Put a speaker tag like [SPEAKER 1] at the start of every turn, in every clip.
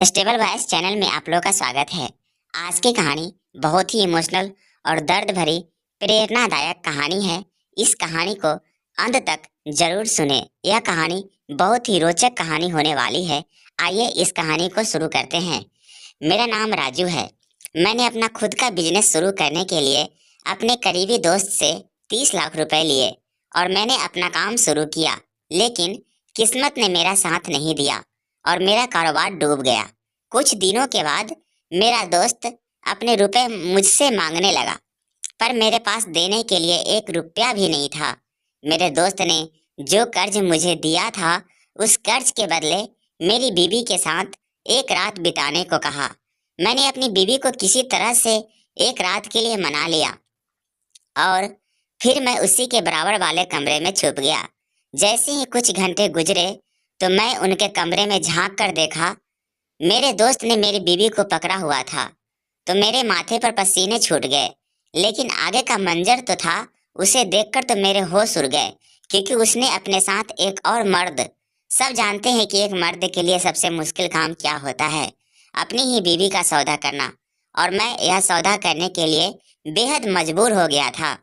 [SPEAKER 1] Stable voice channel में आप लोगों का स्वागत है। आज की कहानी बहुत ही इमोशनल और दर्द भरी प्रेरणादायक कहानी है। इस कहानी को अंत तक जरूर सुने। यह कहानी बहुत ही रोचक कहानी होने वाली है। आइए इस कहानी को शुरू करते हैं। मेरा नाम राजू है। मैंने अपना खुद का बिजनेस शुरू करने के लिए अपने करीबी दोस्त से 30 लाख रुपए लिए और मैंने अपना काम शुरू किया, लेकिन किस्मत ने मेरा साथ नहीं दिया और मेरा कारोबार डूब गया। कुछ दिनों के बाद मेरा दोस्त अपने रुपए मुझसे मांगने लगा, पर मेरे पास देने के लिए 1 रुपया भी नहीं था। मेरे दोस्त ने जो कर्ज मुझे दिया था, उस कर्ज के बदले मेरी बीवी के साथ एक रात बिताने को कहा। मैंने अपनी बीवी को किसी तरह से एक रात के लिए मना लिया और फिर मैं उसी के बराबर वाले कमरे में छुप गया। जैसे ही कुछ घंटे गुजरे तो मैं उनके कमरे में झांक कर देखा। मेरे दोस्त ने मेरी बीवी को पकड़ा हुआ था, तो मेरे माथे पर पसीने छूट गए। लेकिन आगे का मंजर तो था, उसे देखकर तो मेरे होश उड़ गए, क्योंकि उसने अपने साथ एक और मर्द। सब जानते हैं कि एक मर्द के लिए सबसे मुश्किल काम क्या होता है, अपनी ही बीवी का सौदा करना। और मैं यह सौदा करने के लिए बेहद मजबूर हो गया था।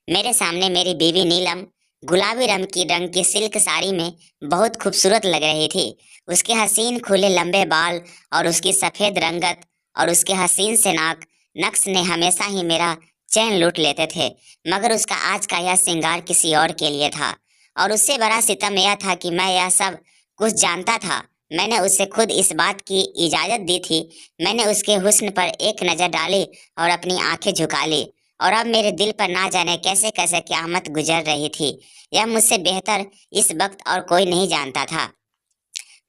[SPEAKER 1] मेरे सामने मेरी बीवी नीलम गुलाबी रंग की सिल्क साड़ी में बहुत खूबसूरत लग रही थी। उसके हसीन खुले लंबे बाल और उसकी सफेद रंगत और उसके हसीन से नक्श ने हमेशा ही मेरा चैन लूट लेते थे। मगर उसका आज का यह श्रृंगार किसी और के लिए था, और उससे बड़ा सितम यह था कि मैं यह सब कुछ जानता था। मैंने उसे खुद इस बात की इजाजत दी थी। मैंने उसके हुस्न पर एक नजर डाली और अपनी आंखें झुका ली, और अब मेरे दिल पर ना जाने कैसे कैसे क़यामत गुजर रही थी। यह मुझसे बेहतर इस वक्त और कोई नहीं जानता था।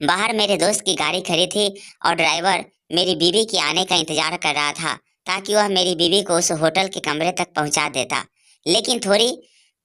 [SPEAKER 1] बाहर मेरे दोस्त की गाड़ी खड़ी थी और ड्राइवर मेरी बीवी के आने का इंतजार कर रहा था, ताकि वह मेरी बीवी को उस होटल के कमरे तक पहुंचा देता। लेकिन थोड़ी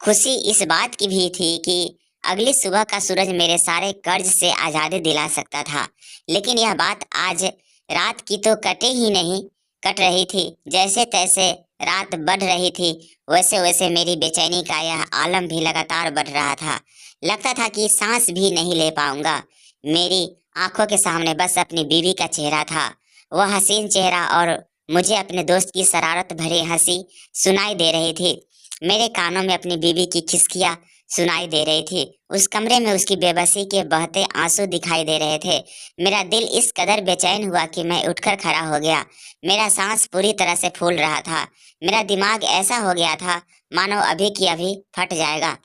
[SPEAKER 1] खुशी इस बात की भी थी कि अगली सुबह का सूरज मेरे सारे कर्ज से आज़ादी दिला सकता था। लेकिन यह बात आज रात की तो कटे ही नहीं, कट रही थी। जैसे तैसे रात बढ़ रही थी, वैसे वैसे मेरी बेचैनी का यह आलम भी लगातार बढ़ रहा था। लगता था कि सांस भी नहीं ले पाऊंगा। मेरी आंखों के सामने बस अपनी बीवी का चेहरा था, वह हसीन चेहरा, और मुझे अपने दोस्त की शरारत भरी हंसी सुनाई दे रही थी। मेरे कानों में अपनी बीवी की खिसकियां सुनाई दे रही थी। उस कमरे में उसकी बेबसी के बहते आंसू दिखाई दे रहे थे। मेरा दिल इस कदर बेचैन हुआ कि मैं उठकर खड़ा हो गया। मेरा सांस पूरी तरह से फूल रहा था। मेरा दिमाग ऐसा हो गया था मानो अभी की अभी फट जाएगा।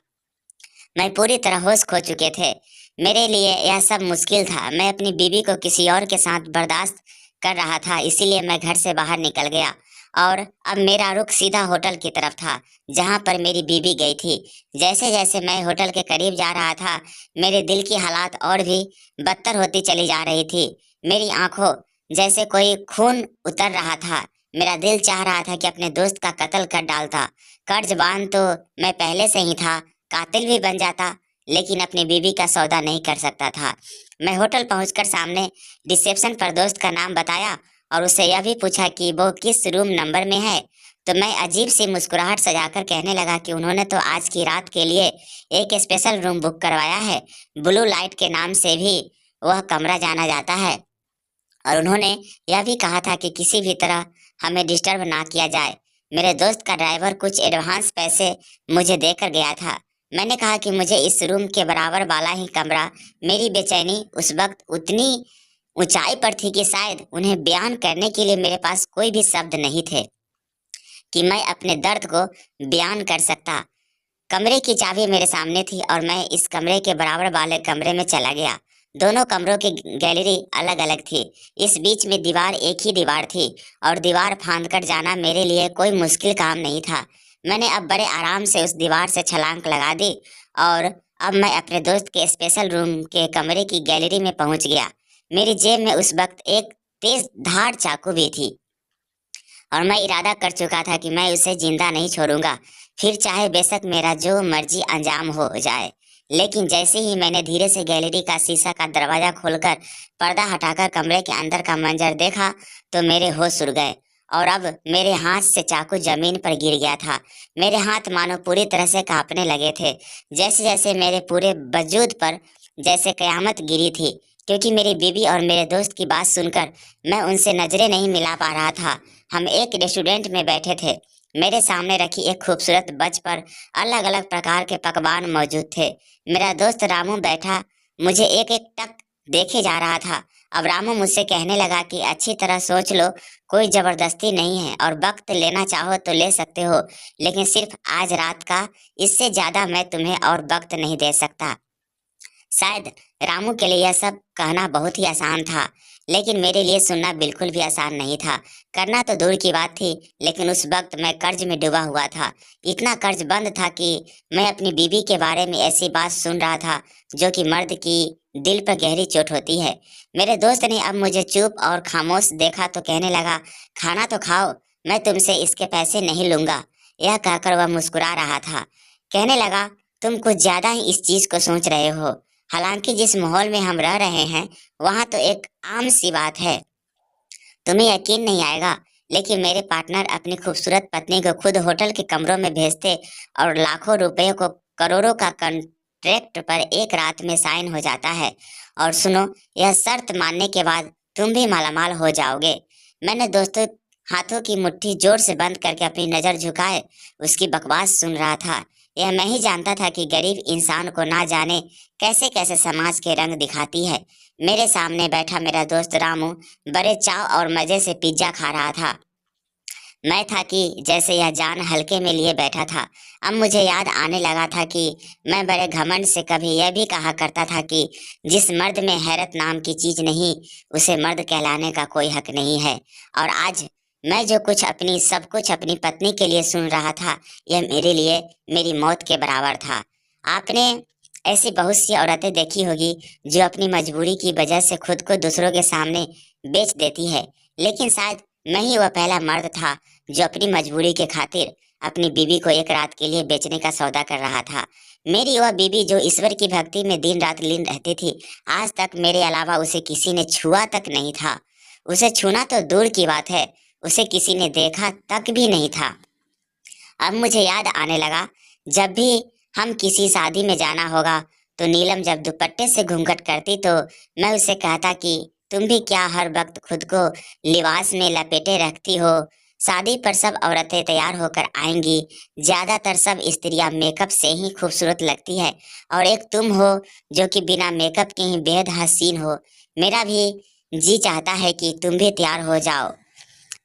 [SPEAKER 1] मैं पूरी तरह होश खो चुके थे। मेरे लिए यह सब मुश्किल था। मैं अपनी बीवी को किसी और के साथ बर्दाश्त कर रहा था, इसीलिए मैं घर से बाहर निकल गया और अब मेरा रुख सीधा होटल की तरफ था, जहां पर मेरी बीवी गई थी। जैसे जैसे मैं होटल के करीब जा रहा था, मेरे दिल की हालात और भी बदतर होती चली जा रही थी। मेरी आंखों जैसे कोई खून उतर रहा था। मेरा दिल चाह रहा था कि अपने दोस्त का कत्ल कर डालता। कर्जबान तो मैं पहले से ही था, कातिल भी बन जाता, लेकिन अपनी बीवी का सौदा नहीं कर सकता था। मैं होटल पहुंचकर सामने रिसेप्शन पर दोस्त का नाम बताया और उससे यह भी पूछा कि वो किस रूम नंबर में है। तो मैं अजीब सी मुस्कुराहट सजाकर कहने लगा कि उन्होंने तो आज की रात के लिए एक स्पेशल रूम बुक करवाया है। ब्लू लाइट के नाम से भी वह कमरा जाना जाता है, और उन्होंने यह भी कहा था कि किसी भी तरह हमें डिस्टर्ब ना किया जाए। मेरे दोस्त का ड्राइवर कुछ एडवांस पैसे मुझे देकर गया था। मैंने कहा कि मुझे इस रूम के बराबर वाला ही कमरा। मेरी बेचैनी उस वक्त उतनी ऊंचाई पर थी कि शायद उन्हें बयान करने के लिए मेरे पास कोई भी शब्द नहीं थे कि मैं अपने दर्द को बयान कर सकता। कमरे की चाबी मेरे सामने थी और मैं इस कमरे के बराबर वाले कमरे में चला गया। दोनों कमरों की गैलरी अलग अलग थी। इस बीच में दीवार एक ही दीवार थी, और दीवार फांद कर जाना मेरे लिए कोई मुश्किल काम नहीं था। मैंने अब बड़े आराम से उस दीवार से छलांग लगा दी और अब मैं अपने दोस्त के स्पेशल रूम के कमरे की गैलरी में पहुंच गया। मेरी जेब में उस वक्त एक तेज धार चाकू भी थी, और मैं इरादा कर चुका था कि मैं उसे जिंदा नहीं छोड़ूंगा, फिर चाहे बेशक मेरा जो मर्जी अंजाम हो जाए। लेकिन जैसे ही मैंने धीरे से गैलरी का शीशा का दरवाजा खोलकर पर्दा हटाकर कमरे के अंदर का मंजर देखा, तो मेरे होश उड़ गए और अब मेरे हाथ से चाकू जमीन पर गिर गया था। मेरे हाथ मानो पूरी तरह से कांपने लगे थे, जैसे जैसे मेरे पूरे वजूद पर जैसे कयामत गिरी थी। क्योंकि मेरी बीवी और मेरे दोस्त की बात सुनकर मैं उनसे नजरें नहीं मिला पा रहा था। हम एक रेस्टोरेंट में बैठे थे। मेरे सामने रखी एक खूबसूरत बंच पर अलग अलग प्रकार के पकवान मौजूद थे। मेरा दोस्त रामू बैठा मुझे एक एक टक देखे जा रहा था। अब रामू मुझसे कहने लगा कि अच्छी तरह सोच लो, कोई जबरदस्ती नहीं है और वक्त लेना चाहो तो ले सकते हो, लेकिन सिर्फ आज रात का, इससे ज्यादा मैं तुम्हें और वक्त नहीं दे सकता। शायद रामू के लिए यह सब कहना बहुत ही आसान था, लेकिन मेरे लिए सुनना बिल्कुल भी आसान नहीं था। करना तो दूर की बात थी, लेकिन उस वक्त मैं कर्ज में डूबा हुआ था। इतना कर्ज बंद था कि मैं अपनी बीवी के बारे में ऐसी बात सुन रहा था जो कि मर्द की दिल पर गहरी चोट होती है। मेरे दोस्त ने अब मुझे चुप और खामोश देखा तो कहने लगा, खाना तो खाओ, मैं तुमसे इसके पैसे नहीं लूंगा। यह कहकर वह मुस्कुरा रहा था। कहने लगा, तुम कुछ ज्यादा ही इस चीज को सोच रहे हो। हालांकि जिस माहौल में हम रह रहे हैं वहां तो एक आम सी बात है। तुम्हें यकीन नहीं आएगा, लेकिन मेरे पार्टनर अपनी खूबसूरत पत्नी को खुद होटल के कमरों में भेजते और लाखों रुपए को करोड़ों का कॉन्ट्रैक्ट पर एक रात में साइन हो जाता है। और सुनो, यह शर्त मानने के बाद तुम भी मालामाल हो जाओगे। मैंने दोस्तों हाथों की मुट्ठी जोर से बंद करके अपनी नजर झुकाए उसकी बकवास सुन रहा था। यह मैं ही जानता था कि गरीब इंसान को ना जाने कैसे कैसे समाज के रंग दिखाती है। मेरे सामने बैठा मेरा दोस्त रामू बड़े चाव और मजे से पिज्जा खा रहा था। मैं था कि जैसे यह जान हल्के में लिए बैठा था। अब मुझे याद आने लगा था कि मैं बड़े घमंड से कभी यह भी कहा करता था कि जिस मर्द में हैरत नाम की चीज नहीं, उसे मर्द कहलाने का कोई हक नहीं है। और आज मैं जो कुछ अपनी सब कुछ अपनी पत्नी के लिए सुन रहा था, यह मेरे लिए मेरी मौत के बराबर था। आपने ऐसी बहुत सी औरतें देखी होगी जो अपनी मजबूरी की वजह से खुद को दूसरों के सामने बेच देती है, लेकिन शायद मैं ही वह पहला मर्द था जो अपनी मजबूरी के खातिर अपनी बीवी को एक रात के लिए बेचने का सौदा कर रहा था। मेरी वह बीवी जो ईश्वर की भक्ति में दिन रात लीन रहती थी, आज तक मेरे अलावा उसे किसी ने छुआ तक नहीं था। उसे छूना तो दूर की बात है, उसे किसी ने देखा तक भी नहीं था। अब मुझे याद आने लगा, जब भी हम किसी शादी में जाना होगा तो नीलम जब दुपट्टे से घूंघट करती तो मैं उसे कहता कि तुम भी क्या हर वक्त खुद को लिबास में लपेटे रखती हो। शादी पर सब औरतें तैयार होकर आएंगी, ज्यादातर सब स्त्रियां मेकअप से ही खूबसूरत लगती है, और एक तुम हो जो कि बिना मेकअप के ही बेहद हसीन हो। मेरा भी जी चाहता है कि तुम भी तैयार हो जाओ,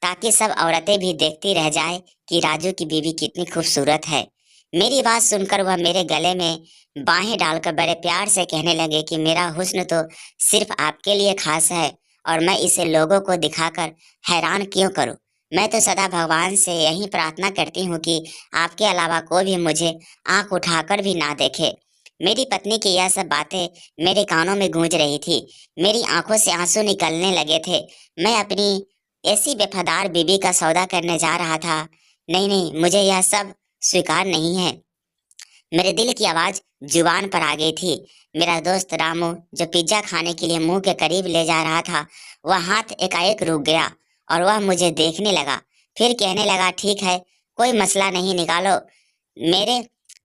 [SPEAKER 1] ताकि सब औरतें भी देखती रह जाए कि राजू की बीवी कितनी खूबसूरत है। मेरी बात सुनकर वह मेरे गले में बाहें डालकर बड़े प्यार से कहने लगे कि मेरा हुस्न तो सिर्फ आपके लिए खास है और मैं इसे लोगों को दिखाकर हैरान क्यों करूं। मैं तो सदा भगवान से यही प्रार्थना करती हूँ कि आपके अलावा कोई भी मुझे आंख उठाकर भी ना देखे। मेरी पत्नी की यह सब बातें मेरे कानों में गूंज रही थी। मेरी आंखों से आंसू निकलने लगे थे। मैं अपनी ऐसी बेफादार बीबी का सौदा करने जा रहा था। नहीं नहीं, मुझे यह सब स्वीकार नहीं है। मेरे दिल की आवाज जुबान पर आ गई थी। मेरा दोस्त रामू जो पिज्जा खाने के लिए मुंह के करीब ले जा रहा था, वह हाथ एकाएक रुक गया और वह मुझे देखने लगा। फिर कहने लगा, ठीक है, कोई मसला नहीं, निकालो। मेरे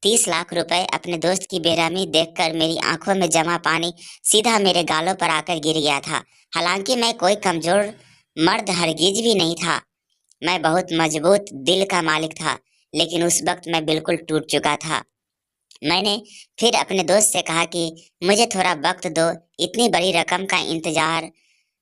[SPEAKER 1] 30 लाख रुपए अपने दोस्त की बेरहमी देखकर मेरी आंखों में जमा पानी सीधा मेरे गालों पर आकर गिर गया था। हालांकि मैं कोई कमजोर मर्द हरगिज भी नहीं था, मैं बहुत मजबूत दिल का मालिक था, लेकिन उस वक्त मैं बिल्कुल टूट चुका था। मैंने फिर अपने दोस्त से कहा कि मुझे थोड़ा वक्त दो, इतनी बड़ी रकम का इंतजार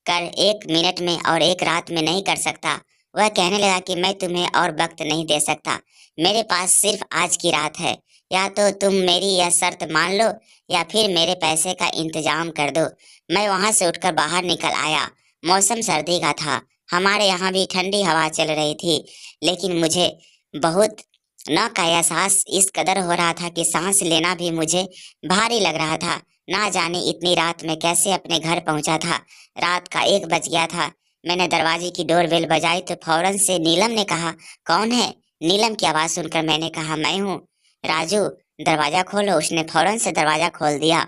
[SPEAKER 1] कर 1 मिनट में और एक रात में नहीं कर सकता। वह कहने लगा कि मैं तुम्हें और वक्त नहीं दे सकता, मेरे पास सिर्फ आज की रात है। या तो तुम मेरी यह शर्त मान लो या फिर मेरे पैसे का इंतजाम कर दो। मैं वहां से उठकर बाहर निकल आया। मौसम सर्दी का था, हमारे यहाँ भी ठंडी हवा चल रही थी, लेकिन मुझे बहुत न का एहसास इस कदर हो रहा था कि सांस लेना भी मुझे भारी लग रहा था। ना जाने इतनी रात में कैसे अपने घर पहुंचा था। रात का 1 बज गया था। मैंने दरवाजे की डोरबेल बजाई तो फौरन से नीलम ने कहा, कौन है? नीलम की आवाज सुनकर मैंने कहा, मैं हूँ। राजू, दरवाजा खोलो। उसने फौरन से दरवाजा खोल दिया।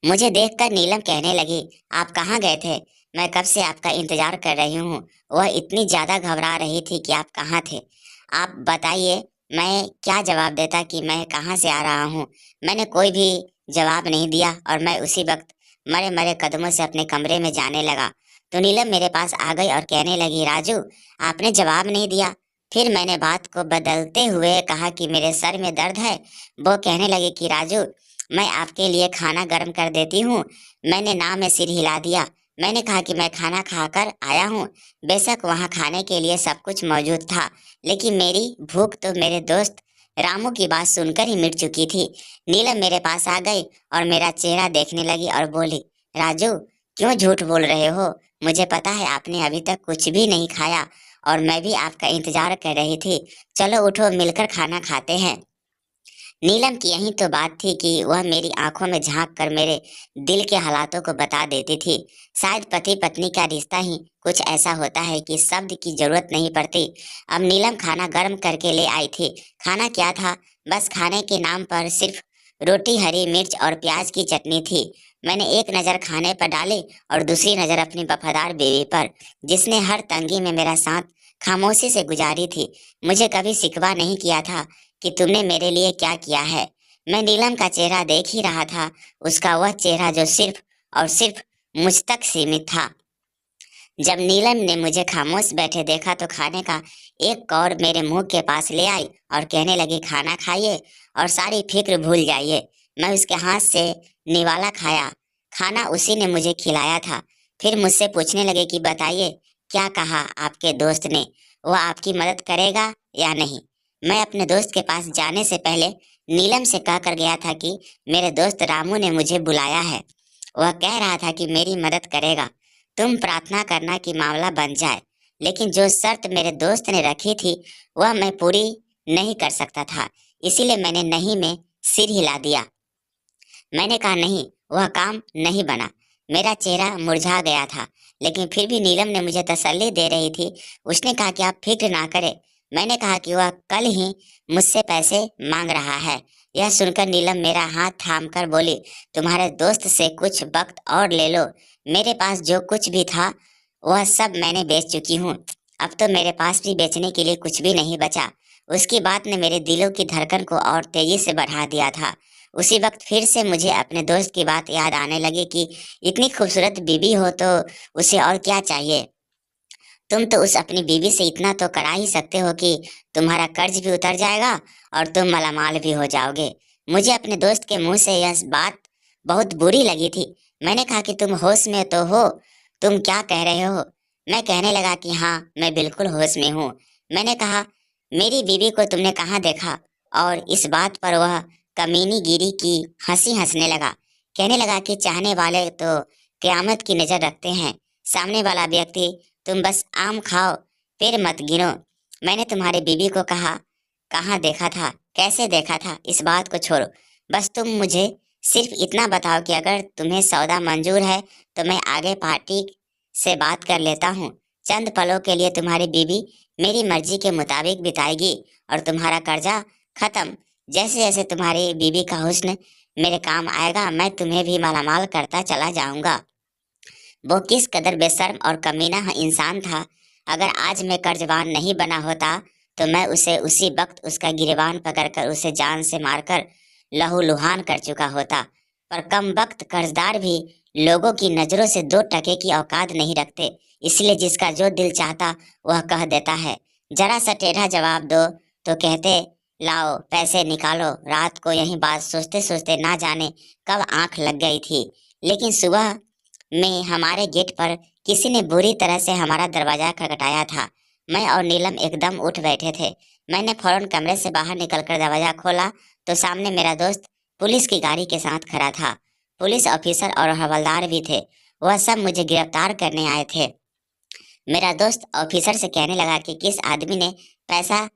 [SPEAKER 1] मुझे देखकर नीलम कहने लगी, आप कहाँ गए थे? मैं कब से आपका इंतजार कर रही हूँ। वह इतनी ज्यादा घबरा रही थी कि आप कहाँ थे। आप बताइए, मैं क्या जवाब देता कि मैं कहाँ से आ रहा हूँ। मैंने कोई भी जवाब नहीं दिया और मैं उसी वक्त मरे मरे कदमों से अपने कमरे में जाने लगा तो नीलम मेरे पास आ गई और कहने लगी, राजू आपने जवाब नहीं दिया। फिर मैंने बात को बदलते हुए कहा कि मेरे सर में दर्द है। वो कहने लगी कि राजू मैं आपके लिए खाना गर्म कर देती हूँ। मैंने ना में सिर हिला दिया। मैंने कहा कि मैं खाना खाकर आया हूँ। बेशक वहाँ खाने के लिए सब कुछ मौजूद था, लेकिन मेरी भूख तो मेरे दोस्त रामू की बात सुनकर ही मिट चुकी थी। नीलम मेरे पास आ गई और मेरा चेहरा देखने लगी और बोली, राजू क्यों झूठ बोल रहे हो? मुझे पता है आपने अभी तक कुछ भी नहीं खाया और मैं भी आपका इंतजार कर रही थी। चलो उठो, मिलकर खाना खाते हैं। नीलम की यही तो बात थी कि वह मेरी आंखों में झांक कर मेरे दिल के हालातों को बता देती थी। शायद पति पत्नी का रिश्ता ही कुछ ऐसा होता है कि शब्द की जरूरत नहीं पड़ती। अब नीलम खाना गर्म करके ले आई थी। खाना क्या था? बस खाने के नाम पर सिर्फ रोटी, हरी मिर्च और प्याज की चटनी थी। मैंने एक नज़र खाने पर डाली और दूसरी नज़र अपनी वफादार बीवी पर, जिसने हर तंगी में मेरा साथ खामोशी से गुजारी थी। मुझे कभी शिकवा नहीं किया था कि तुमने मेरे लिए क्या किया है। मैं नीलम का चेहरा देख ही रहा था, उसका वह चेहरा जो सिर्फ और सिर्फ मुझ तक सीमित था। जब नीलम ने मुझे खामोश बैठे देखा तो खाने का एक कौर मेरे मुंह के पास ले आई और कहने लगी, खाना खाइए और सारी फिक्र भूल जाइए। मैं उसके हाथ से निवाला खाया। खाना उसी ने मुझे खिलाया था। फिर मुझसे पूछने लगे कि बताइए क्या कहा आपके दोस्त ने, वो आपकी मदद करेगा या नहीं। मैं अपने दोस्त के पास जाने से पहले नीलम से कह कर गया था कि मेरे दोस्त रामू ने मुझे बुलाया है। वह कह रहा था कि मेरी मदद करेगा। तुम प्रार्थना करना कि मामला बन जाए। लेकिन जो शर्त मेरे दोस्त ने रखी थी वह मैं पूरी नहीं कर सकता था, इसीलिए मैंने नहीं में सिर हिला दिया। मैंने कहा नहीं, वह काम नहीं बना। मेरा चेहरा मुरझा गया था, लेकिन फिर भी नीलम ने मुझे तसल्ली दे रही थी। उसने कहा कि आप फिक्र ना करें। मैंने कहा कि वह कल ही मुझसे पैसे मांग रहा है। यह सुनकर नीलम मेरा हाथ थाम कर बोली, तुम्हारे दोस्त से कुछ वक्त और ले लो। मेरे पास जो कुछ भी था वह सब मैंने बेच चुकी हूँ। अब तो मेरे पास भी बेचने के लिए कुछ भी नहीं बचा। उसकी बात ने मेरे दिलों की धड़कन को और तेजी से बढ़ा दिया था। उसी वक्त फिर से मुझे अपने दोस्त की बात याद आने लगी कि इतनी खूबसूरत बीवी हो तो उसे और क्या चाहिए। तुम तो उस अपनी बीवी से इतना तो करा ही सकते हो कि तुम्हारा कर्ज भी उतर जाएगा और तुम मालामाल भी हो जाओगे। मुझे अपने दोस्त के मुंह से यह बात बहुत बुरी लगी थी। मैंने कहा कि तुम होश में तो हो? तुम क्या कह रहे हो? मैं कहने लगा कि हाँ, मैं बिल्कुल होश में हूँ। मैंने कहा, मेरी बीवी को तुमने कहाँ देखा? और इस बात पर वह कमीनी गिरी की हंसी हंसने लगा। कहने लगा कि चाहने वाले तो क्यामत की नजर रखते हैं। सामने वाला व्यक्ति, तुम बस आम खाओ, फिर मत गिनो। मैंने तुम्हारी बीवी को कहा, कहाँ देखा था, कैसे देखा था, इस बात को छोड़ो। बस तुम मुझे सिर्फ इतना बताओ कि अगर तुम्हें सौदा मंजूर है तो मैं आगे पार्टी से बात कर लेता हूँ। चंद पलों के लिए तुम्हारी बीवी मेरी मर्जी के मुताबिक बिताएगी और तुम्हारा कर्जा खत्म। जैसे जैसे तुम्हारी बीवी का हुस्न मेरे काम आएगा, मैं तुम्हें भी मालामाल करता चला जाऊंगा। वो किस कदर बेशर्म और कमीना इंसान था। अगर आज मैं कर्जवान नहीं बना होता तो मैं उसे उसी वक्त उसका गिरबान पकड़कर उसे जान से मारकर लहूलुहान कर चुका होता। पर कम वक्त कर्जदार भी लोगों की नजरों से 2 टके की औकात नहीं रखते, इसलिए जिसका जो दिल चाहता वह कह देता है। जरा सा टेढ़ा जवाब दो तो कहते, लाओ पैसे निकालो। रात को यही बात सोचते सोचते ना जाने कब आंख लग गई थी। लेकिन सुबह में हमारे गेट पर किसी ने बुरी तरह से हमारा दरवाजा खटखटाया था। मैं और नीलम एकदम उठ बैठे थे। मैंने फौरन कमरे से बाहर निकलकर दरवाजा खोला तो सामने मेरा दोस्त पुलिस की गाड़ी के साथ खड़ा था। पुलिस ऑफिसर और हवलदार भी थे। वह सब मुझे गिरफ्तार करने आए थे। मेरा दोस्त ऑफिसर से कहने लगा कि किस आदमी ने पैसा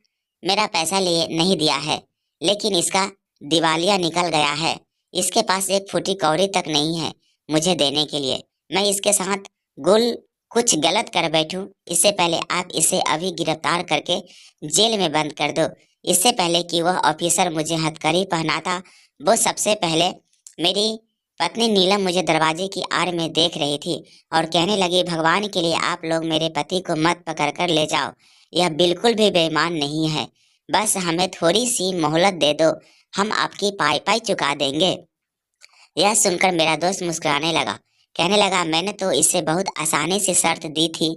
[SPEAKER 1] मेरा पैसा लिए नहीं दिया है, लेकिन इसका दिवालिया निकल गया है। इसके पास एक फूटी कौड़ी तक नहीं है मुझे देने के लिए। मैं इसके साथ गुल कुछ गलत कर बैठूं, इससे पहले आप इसे अभी गिरफ्तार करके जेल में बंद कर दो। इससे पहले कि वह ऑफिसर मुझे हथकड़ी पहनाता, वो सबसे पहले मेरी पत्नी नीलम मुझे दरवाजे की आड़ में देख रही थी और कहने लगी, भगवान के लिए आप लोग मेरे पति को मत पकड़ कर ले जाओ। यह बिल्कुल भी बेईमान नहीं है। बस हमें थोड़ी सी मोहलत दे दो, हम आपकी पाई पाई चुका देंगे। यह सुनकर मेरा दोस्त मुस्कुराने लगा, कहने लगा, मैंने तो इसे बहुत आसानी से शर्त दी थी,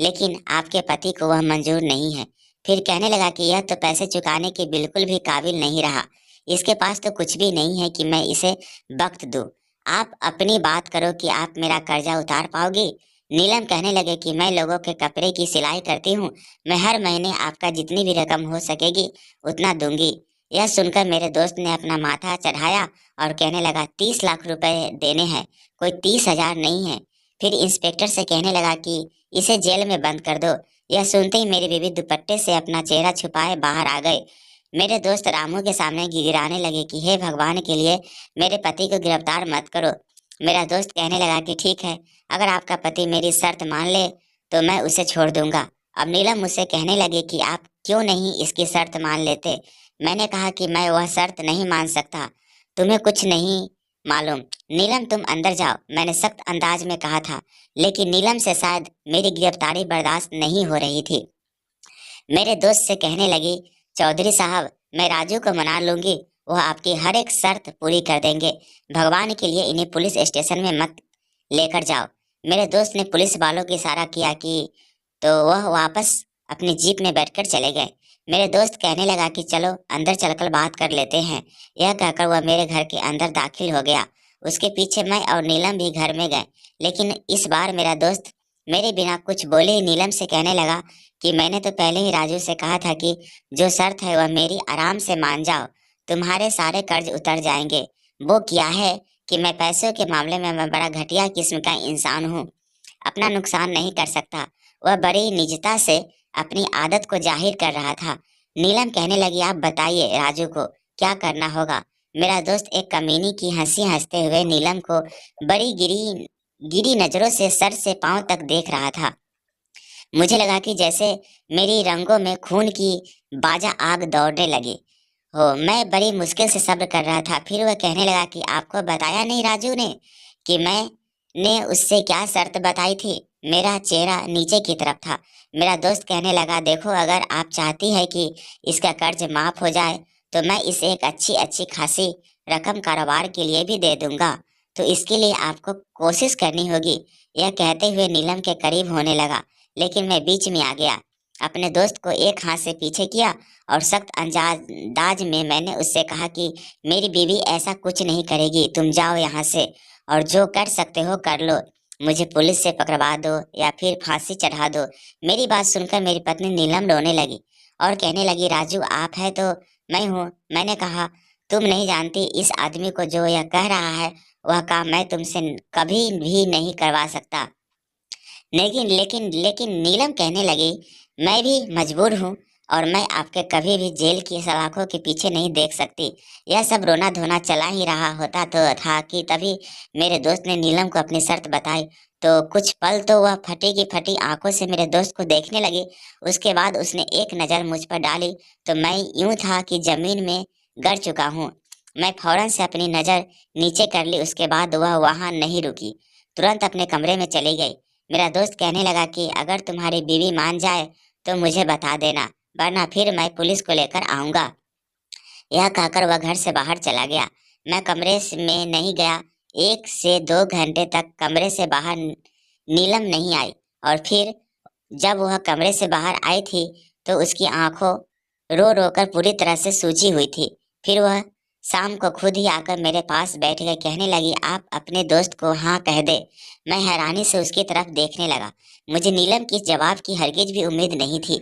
[SPEAKER 1] लेकिन आपके पति को वह मंजूर नहीं है। फिर कहने लगा कि यह तो पैसे चुकाने के बिल्कुल भी काबिल नहीं रहा, इसके पास तो कुछ भी नहीं है कि मैं इसे वक्त दूं। आप अपनी बात करो कि आप मेरा कर्जा उतार पाओगी। नीलम कहने लगे कि मैं लोगों के कपड़े की सिलाई करती हूँ, मैं हर महीने आपका जितनी भी रकम हो सकेगी उतना दूंगी। यह सुनकर मेरे दोस्त ने अपना माथा चढ़ाया और कहने लगा, 30 लाख रुपए देने हैं, कोई 30 हजार नहीं है। फिर इंस्पेक्टर से कहने लगा कि इसे जेल में बंद कर दो। यह सुनते ही मेरी बीवी दुपट्टे से अपना चेहरा छुपाए बाहर आ गए। मेरे दोस्त रामू के सामने गिड़गिड़ाने लगे कि हे भगवान के लिए मेरे पति को गिरफ्तार मत करो। मेरा दोस्त कहने लगा कि ठीक है, अगर आपका पति मेरी शर्त मान ले तो मैं उसे छोड़ दूंगा। अब नीलम मुझसे कहने लगी कि आप क्यों नहीं इसकी शर्त मान लेते। मैंने कहा कि मैं वह शर्त नहीं मान सकता, तुम्हें कुछ नहीं मालूम। नीलम तुम अंदर जाओ, मैंने सख्त अंदाज में कहा था। लेकिन नीलम से शायद मेरी गिरफ्तारी बर्दाश्त नहीं हो रही थी। मेरे दोस्त से कहने लगी, चौधरी साहब, मैं राजू को मना लूंगी, वह आपकी हर एक शर्त पूरी कर देंगे। भगवान के लिए इन्हें पुलिस स्टेशन में मत लेकर जाओ। मेरे दोस्त ने पुलिस वालों को इशारा किया कि तो वह वापस अपनी जीप में बैठकर चले गए। मेरे दोस्त कहने लगा कि चलो अंदर चलकर बात कर लेते हैं। यह कहकर वह मेरे घर के अंदर दाखिल हो गया। उसके पीछे मैं और नीलम भी घर में गए। लेकिन इस बार मेरा दोस्त मेरे बिना कुछ बोले ही नीलम से कहने लगा कि मैंने तो पहले ही राजू से कहा था कि जो शर्त है वह मेरी, आराम से मान जाओ, तुम्हारे सारे कर्ज उतर जाएंगे। वो क्या है कि मैं पैसों के मामले में मैं बड़ा घटिया किस्म का इंसान हूँ, अपना नुकसान नहीं कर सकता। वह बड़ी निजता से अपनी आदत को जाहिर कर रहा था। नीलम कहने लगी, आप बताइए राजू को क्या करना होगा। मेरा दोस्त एक कमीनी की हंसी हंसते हुए नीलम को बड़ी गिरी गिरी नजरों से सर से पांव तक देख रहा था। मुझे लगा कि जैसे मेरी रंगों में खून की बाजा आग दौड़ने लगी हो। मैं बड़ी मुश्किल से सब्र कर रहा था। फिर वह कहने लगा कि आपको बताया नहीं राजू ने कि मैंने उससे क्या शर्त बताई थी। मेरा चेहरा नीचे की तरफ था। मेरा दोस्त कहने लगा, देखो, अगर आप चाहती है कि इसका कर्ज माफ हो जाए तो मैं इसे एक अच्छी अच्छी खासी रकम कारोबार के लिए भी दे दूंगा, तो इसके लिए आपको कोशिश करनी होगी। यह कहते हुए नीलम के करीब होने लगा, लेकिन मैं बीच में आ गया। अपने दोस्त को एक हाथ से पीछे किया और सख्त अंदाज में मैंने उससे कहा कि मेरी बीवी ऐसा कुछ नहीं करेगी, तुम जाओ यहाँ से और जो कर सकते हो कर लो। मुझे पुलिस से पकड़वा दो या फिर फांसी चढ़ा दो। मेरी बात सुनकर मेरी पत्नी नीलम रोने लगी और कहने लगी, राजू आप है तो मैं हूँ। मैंने कहा, तुम नहीं जानती इस आदमी को, जो यह कह रहा है वह काम मैं तुमसे कभी भी नहीं करवा सकता। लेकिन लेकिन लेकिन नीलम कहने लगी, मैं भी मजबूर हूँ और मैं आपके कभी भी जेल की सलाखों के पीछे नहीं देख सकती। यह सब रोना धोना चला ही रहा होता तो था कि तभी मेरे दोस्त ने नीलम को अपनी शर्त बताई। तो कुछ पल तो वह फटी की फटी आंखों से मेरे दोस्त को देखने लगी। उसके बाद उसने एक नज़र मुझ पर डाली तो मैं यूं था कि जमीन में गड़ चुका हूँ। मैं फौरन से अपनी नज़र नीचे कर ली। उसके बाद वह वहां नहीं रुकी, तुरंत अपने कमरे में चली गई। मेरा दोस्त कहने लगा कि अगर तुम्हारी बीवी मान जाए तो मुझे बता देना, वरना फिर मैं पुलिस को लेकर आऊंगा। यह कहकर वह घर से बाहर चला गया। मैं कमरे में नहीं गया। 1 से 2 घंटे तक कमरे से बाहर नीलम नहीं आई और फिर जब वह कमरे से बाहर आई थी तो उसकी आंखों रो रो कर पूरी तरह से सूजी हुई थी। फिर वह शाम को खुद ही आकर मेरे पास बैठ गई, कहने लगी, आप अपने दोस्त को हाँ कह दे। मैं हैरानी से उसकी तरफ देखने लगा। मुझे नीलम की जवाब की हरगिज भी उम्मीद नहीं थी।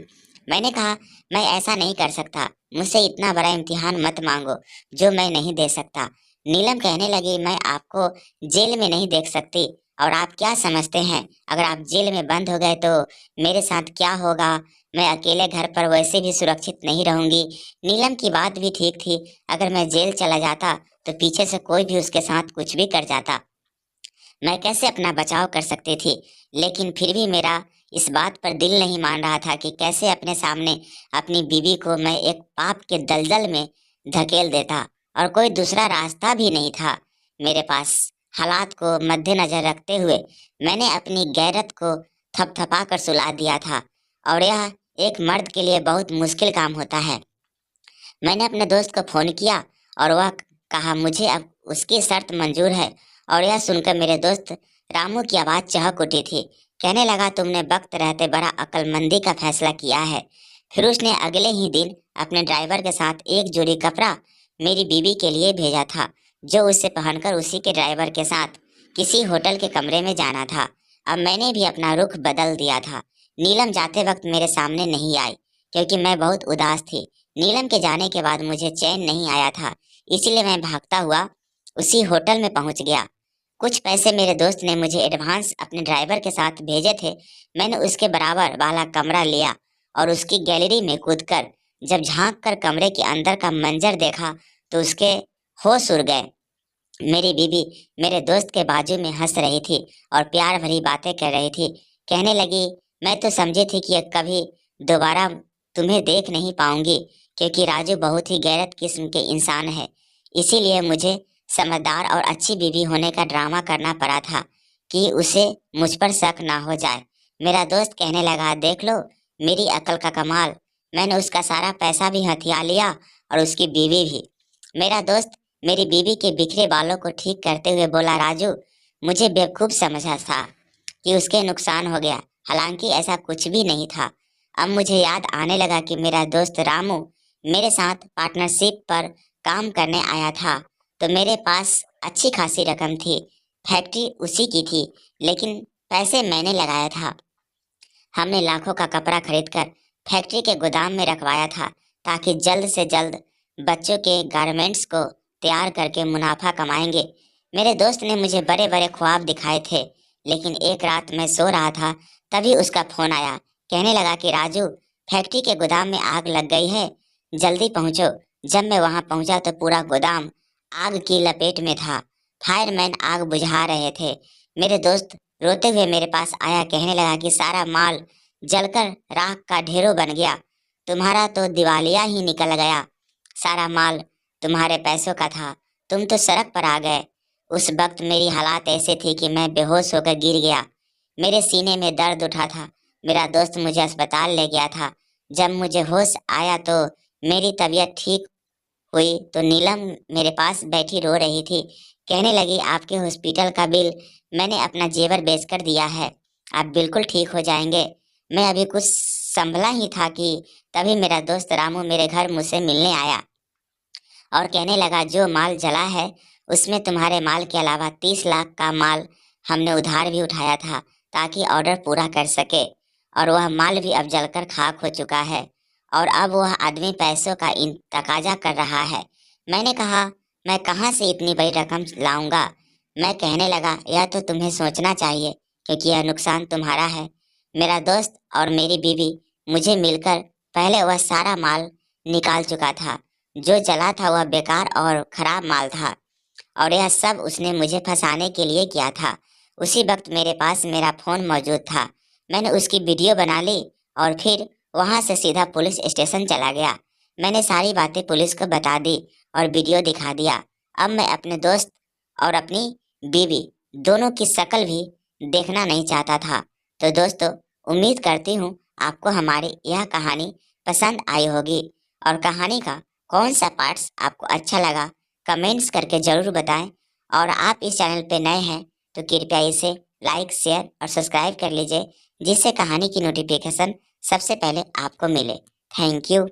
[SPEAKER 1] मैंने कहा, मैं ऐसा नहीं कर सकता, मुझसे इतना बड़ा इम्तिहान मत मांगो जो मैं नहीं दे सकता। नीलम कहने लगी, मैं आपको जेल में नहीं देख सकती, और आप क्या समझते हैं अगर आप जेल में बंद हो गए तो मेरे साथ क्या होगा। मैं अकेले घर पर वैसे भी सुरक्षित नहीं रहूंगी। नीलम की बात भी ठीक थी, अगर मैं जेल चला जाता तो पीछे से कोई भी उसके साथ कुछ भी कर जाता। मैं कैसे अपना बचाव कर सकती थी। लेकिन फिर भी मेरा इस बात पर दिल नहीं मान रहा था कि कैसे अपने सामने अपनी बीवी को मैं एक पाप के दलदल में धकेल देता, और कोई दूसरा रास्ता भी नहीं था मेरे पास। हालात को मद्देनजर रखते हुए मैंने अपनी गैरत को थपथपा कर सुला दिया था, और यह एक मर्द के लिए बहुत मुश्किल काम होता है। मैंने अपने दोस्त को फोन किया और वह कहा, मुझे अब उसकी शर्त मंजूर है। और यह सुनकर मेरे दोस्त रामू की आवाज़ चहक उठी थी। कहने लगा, तुमने वक्त रहते बड़ा अक्लमंदी का फैसला किया है। फिर उसने अगले ही दिन अपने ड्राइवर के साथ एक जोड़ी कपड़ा मेरी बीवी के लिए भेजा था, जो उसे पहनकर उसी के ड्राइवर के साथ किसी होटल के कमरे में जाना था। अब मैंने भी अपना रुख बदल दिया था। नीलम जाते वक्त मेरे सामने नहीं आई, क्योंकि मैं बहुत उदास थी। नीलम के जाने के बाद मुझे चैन नहीं आया था, इसलिए मैं भागता हुआ उसी होटल में पहुंच गया। कुछ पैसे मेरे दोस्त ने मुझे एडवांस अपने ड्राइवर के साथ भेजे थे। मैंने उसके बराबर वाला कमरा लिया और उसकी गैलरी में कूदकर जब झांक कर कमरे के अंदर का मंजर देखा तो उसके होश उड़ गए। मेरी बीवी मेरे दोस्त के बाजू में हंस रही थी और प्यार भरी बातें कर रही थी। कहने लगी, मैं तो समझी थी कि कभी दोबारा तुम्हें देख नहीं पाऊंगी, क्योंकि राजू बहुत ही गैरत किस्म के इंसान है। इसीलिए मुझे समझदार और अच्छी बीवी होने का ड्रामा करना पड़ा था कि उसे मुझ पर शक ना हो जाए। मेरा दोस्त कहने लगा, देख लो मेरी अकल का कमाल। मैंने उसका सारा पैसा भी हथिया लिया और उसकी बीवी भी। मेरा दोस्त मेरी बीवी के बिखरे बालों को ठीक करते हुए बोला, राजू, मुझे बेवकूफ़ समझा था कि उसके नुकसान हो गया, हालांकि ऐसा कुछ भी नहीं था। अब मुझे याद आने लगा कि मेरा दोस्त रामू मेरे साथ पार्टनरशिप पर काम करने आया था, तो मेरे पास अच्छी खासी रकम थी। फैक्ट्री उसी की थी, लेकिन पैसे मैंने लगाया था। हमने लाखों का कपड़ा खरीदकर फैक्ट्री के गोदाम में रखवाया था, ताकि जल्द से जल्द बच्चों के गारमेंट्स को तैयार करके मुनाफा कमाएंगे। मेरे दोस्त ने मुझे बड़े बड़े ख्वाब दिखाए थे, लेकिन एक रात मैं सो रहा था, तभी उसका फोन आया। कहने लगा कि राजू, फैक्ट्री के गोदाम में आग लग गई है, जल्दी पहुंचो। जब मैं वहां पहुंचा तो पूरा गोदाम आग की लपेट में था। फायरमैन आग बुझा रहे थे। मेरे दोस्त रोते हुए मेरे पास आया, कहने लगा कि सारा माल जलकर राख का ढेरों बन गया। तुम्हारा तो दिवालिया ही निकल गया। सारा माल तुम्हारे पैसों का था, तुम तो सड़क पर आ गए। उस वक्त मेरी हालात ऐसे थी कि मैं बेहोश होकर गिर गया। मेरे सीने में दर्द उठा था। मेरा दोस्त मुझे अस्पताल ले गया था। जब मुझे होश आया तो मेरी तबीयत ठीक हुई तो नीलम मेरे पास बैठी रो रही थी। कहने लगी, आपके हॉस्पिटल का बिल मैंने अपना जेवर बेचकर दिया है, आप बिल्कुल ठीक हो जाएंगे। मैं अभी कुछ संभला ही था कि तभी मेरा दोस्त रामू मेरे घर मुझसे मिलने आया और कहने लगा, जो माल जला है उसमें तुम्हारे माल के अलावा 30 लाख का माल हमने उधार भी उठाया था, ताकि ऑर्डर पूरा कर सके। और वह माल भी अब जलकर खाक हो चुका है और अब वह आदमी पैसों का तकाजा कर रहा है। मैंने कहा, मैं कहाँ से इतनी बड़ी रकम लाऊंगा। मैं कहने लगा, यह तो तुम्हें सोचना चाहिए, क्योंकि यह नुकसान तुम्हारा है। मेरा दोस्त और मेरी बीवी मुझे मिलकर पहले वह सारा माल निकाल चुका था। जो जला था वह बेकार और खराब माल था, और यह सब उसने मुझे फंसाने के लिए किया था। उसी वक्त मेरे पास मेरा फोन मौजूद था। मैंने उसकी वीडियो बना ली और फिर वहां से सीधा पुलिस स्टेशन चला गया। मैंने सारी बातें पुलिस को बता दी और वीडियो दिखा दिया। अब मैं अपने दोस्त और अपनी बीवी दोनों की शक्ल भी देखना नहीं चाहता था। तो दोस्तों, उम्मीद करती हूँ आपको हमारी यह कहानी पसंद आई होगी, और कहानी का कौन सा पार्ट्स आपको अच्छा लगा कमेंट्स करके ज़रूर बताएं। और आप इस चैनल पे नए हैं तो कृपया इसे लाइक, शेयर और सब्सक्राइब कर लीजिए, जिससे कहानी की नोटिफिकेशन सबसे पहले आपको मिले। Thank you.